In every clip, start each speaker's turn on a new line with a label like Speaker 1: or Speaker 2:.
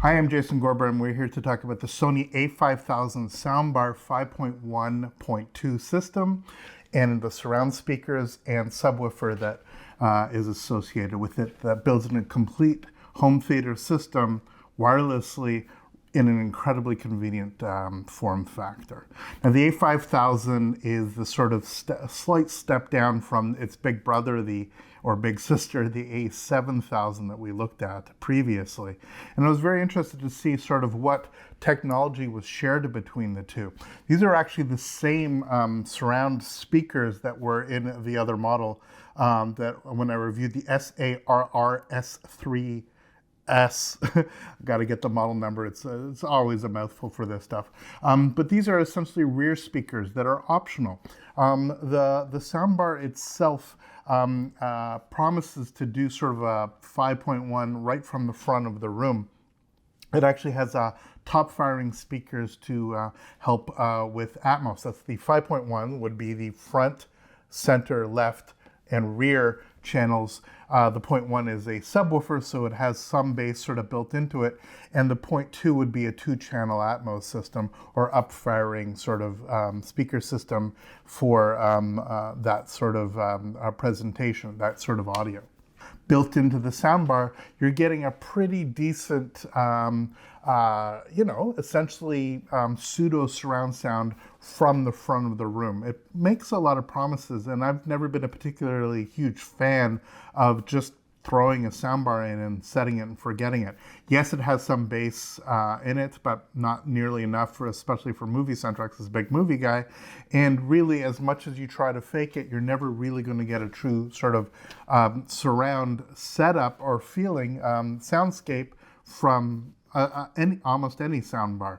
Speaker 1: Hi, I'm Jason Gorber, and we're here to talk about the Sony A5000 soundbar 5.1.2 system and the surround speakers and subwoofer that is associated with it that builds in a complete home theater system wirelessly in an incredibly convenient form factor. Now, the A5000 is the sort of slight step down from its big brother, or big sister, the A7000 that we looked at previously. And I was very interested to see sort of what technology was shared between the two. These are actually the same surround speakers that were in the other model that when I reviewed the SARR-S3 got to get the model number. It's always a mouthful for this stuff. But these are essentially rear speakers that are optional. The soundbar itself promises to do sort of a 5.1 right from the front of the room. It actually has top firing speakers to help with Atmos. That's the 5.1 would be the front, center, left, and rear channels. The 0.1 is a subwoofer, so it has some bass sort of built into it, and the 0.2 would be a 2-channel Atmos system or up-firing sort of speaker system for that sort of presentation, that sort of audio. Built into the soundbar, you're getting a pretty decent, essentially pseudo surround sound from the front of the room. It makes a lot of promises, and I've never been a particularly huge fan of just throwing a soundbar in and setting it and forgetting it. Yes, it has some bass in it, but not nearly enough, especially for movie soundtracks as a big movie guy. And really, as much as you try to fake it, you're never really going to get a true sort of surround setup or feeling, soundscape from almost any soundbar.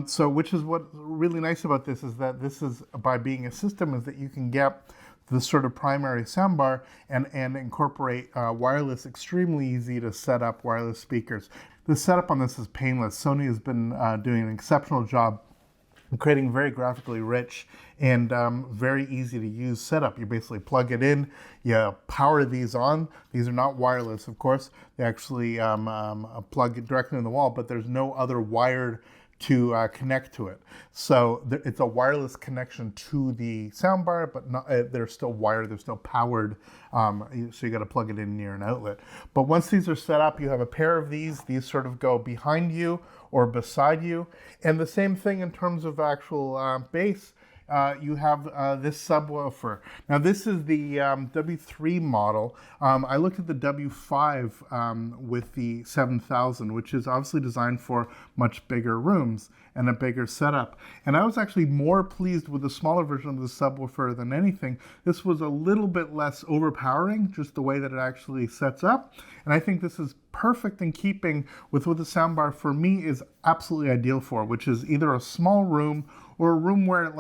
Speaker 1: So which is what's really nice about this is that this is, by being a system, is that you can get the sort of primary soundbar and incorporate wireless, extremely easy to set up wireless speakers. The setup on this is painless. Sony has been doing an exceptional job creating very graphically rich and very easy to use setup. You basically plug it in, you power these on. These are not wireless, of course. They actually plug it directly in the wall, but there's no other wired to connect to it. So it's a wireless connection to the soundbar, but not, they're still wired, they're still powered, so you got to plug it in near an outlet. But once these are set up, you have a pair of these sort of go behind you or beside you. And the same thing in terms of actual bass. You have this subwoofer. Now this is the W3 model. I looked at the W5 with the 7000, which is obviously designed for much bigger rooms and a bigger setup. And I was actually more pleased with the smaller version of the subwoofer than anything. This was a little bit less overpowering, just the way that it actually sets up. And I think this is perfect in keeping with what the soundbar for me is absolutely ideal for, which is either a small room or a room where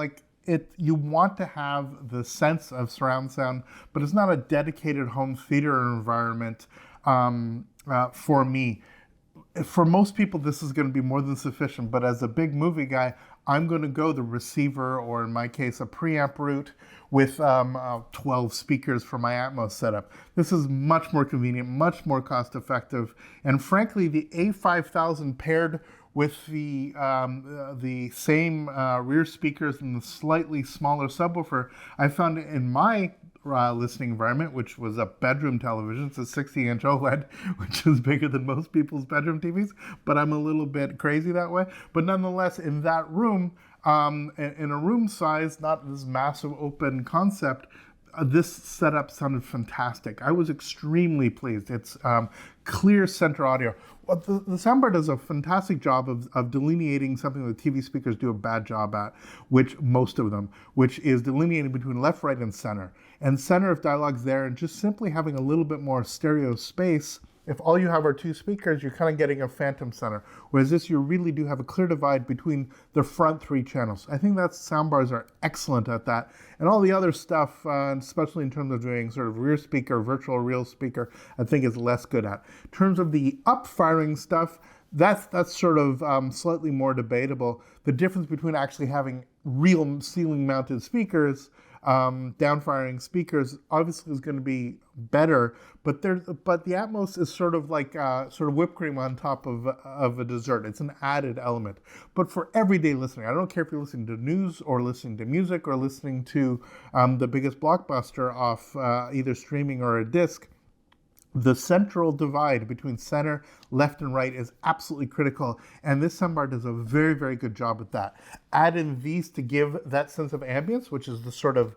Speaker 1: you want to have the sense of surround sound, but it's not a dedicated home theater environment for me. For most people, this is going to be more than sufficient, but as a big movie guy, I'm going to go the receiver, or in my case, a preamp route with 12 speakers for my Atmos setup. This is much more convenient, much more cost effective, and frankly, the A5000 paired with the same rear speakers and the slightly smaller subwoofer, I found it in my listening environment, which was a bedroom television. It's a 60-inch OLED, which is bigger than most people's bedroom TVs, but I'm a little bit crazy that way. But nonetheless, in that room, in a room size, not this massive open concept, this setup sounded fantastic. I was extremely pleased. It's clear center audio. Well, the soundbar does a fantastic job of delineating something that TV speakers do a bad job at, which most of them, which is delineating between left, right, and center. And center, if dialogue's there, and just simply having a little bit more stereo space. If all you have are two speakers, you're kind of getting a phantom center. Whereas this, you really do have a clear divide between the front 3 channels. I think that soundbars are excellent at that. And all the other stuff, especially in terms of doing sort of rear speaker, virtual real speaker, I think is less good at. In terms of the up-firing stuff, that's sort of slightly more debatable. The difference between actually having real ceiling-mounted speakers down-firing speakers obviously is going to be better, but the Atmos is sort of like sort of whipped cream on top of a dessert. It's an added element. But for everyday listening, I don't care if you're listening to news or listening to music or listening to the biggest blockbuster off either streaming or a disc, the central divide between center, left, and right is absolutely critical, and this soundbar does a very, very good job at that. Add in these to give that sense of ambience, which is the sort of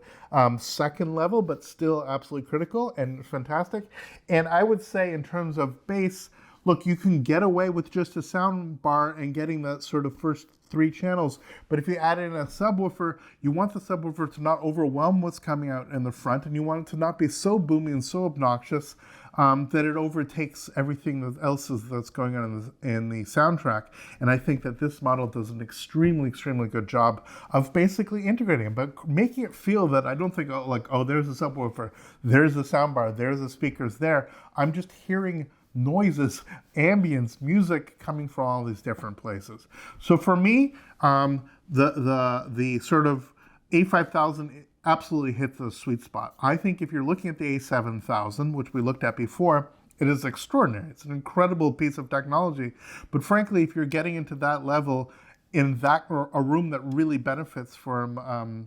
Speaker 1: second level, but still absolutely critical and fantastic. And I would say in terms of bass, look, you can get away with just a sound bar and getting that sort of first 3 channels, but if you add in a subwoofer, you want the subwoofer to not overwhelm what's coming out in the front, and you want it to not be so boomy and so obnoxious that it overtakes everything else that's going on in the soundtrack. And I think that this model does an extremely, extremely good job of basically integrating it, but making it feel that I don't think, oh, like, oh, there's a subwoofer, there's a soundbar, there's the speakers there. I'm just hearing noises, ambience, music coming from all these different places. So for me, the sort of A5000 absolutely hits the sweet spot. I think if you're looking at the A7000, which we looked at before, it is extraordinary. It's an incredible piece of technology. But frankly, if you're getting into that level, in that a room that really benefits from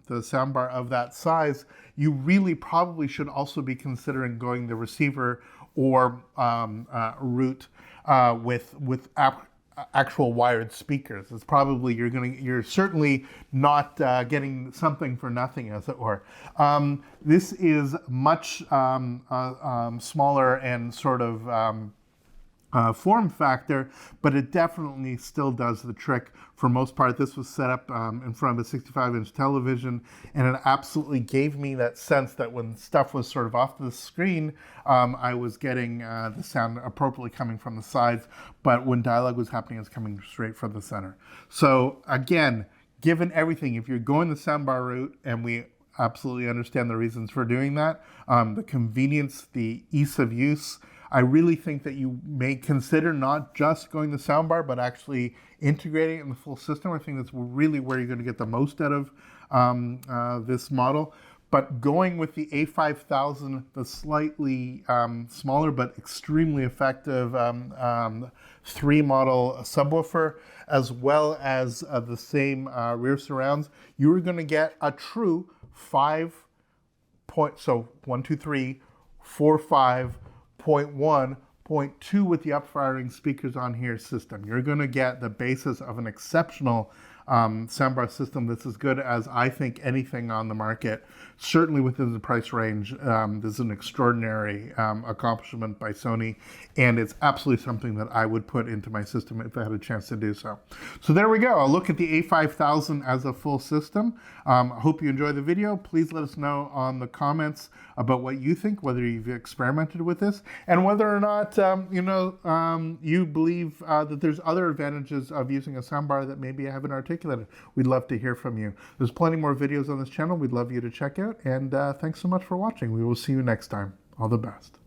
Speaker 1: the soundbar of that size, you really probably should also be considering going the receiver or route with actual wired speakers. It's probably you're certainly not getting something for nothing, as it were. This is much smaller and sort of form factor, but it definitely still does the trick. For most part, this was set up in front of a 65-inch television, and it absolutely gave me that sense that when stuff was sort of off the screen, I was getting the sound appropriately coming from the sides, but when dialogue was happening, it's coming straight from the center. So again, given everything, if you're going the soundbar route, and we absolutely understand the reasons for doing that, the convenience, the ease of use, I really think that you may consider not just going the soundbar, but actually integrating it in the full system. I think that's really where you're going to get the most out of this model. But going with the A5000, the slightly smaller but extremely effective 3-model subwoofer, as well as the same rear surrounds, you are going to get a true 5 point, so 1, 2, 3, 4, 5, 0.1, 0.2 with the up-firing speakers on here system. You're going to get the basis of an exceptional soundbar system that's as good as I think anything on the market, certainly within the price range. This is an extraordinary accomplishment by Sony, and it's absolutely something that I would put into my system if I had a chance to do so. So there we go. I'll look at the A5000 as a full system. I hope you enjoyed the video. Please let us know on the comments about what you think, whether you've experimented with this, and whether or not you believe that there's other advantages of using a soundbar that maybe I haven't articulated. We'd love to hear from you. There's plenty more videos on this channel we'd love you to check out, and thanks so much for watching. We will see you next time. All the best.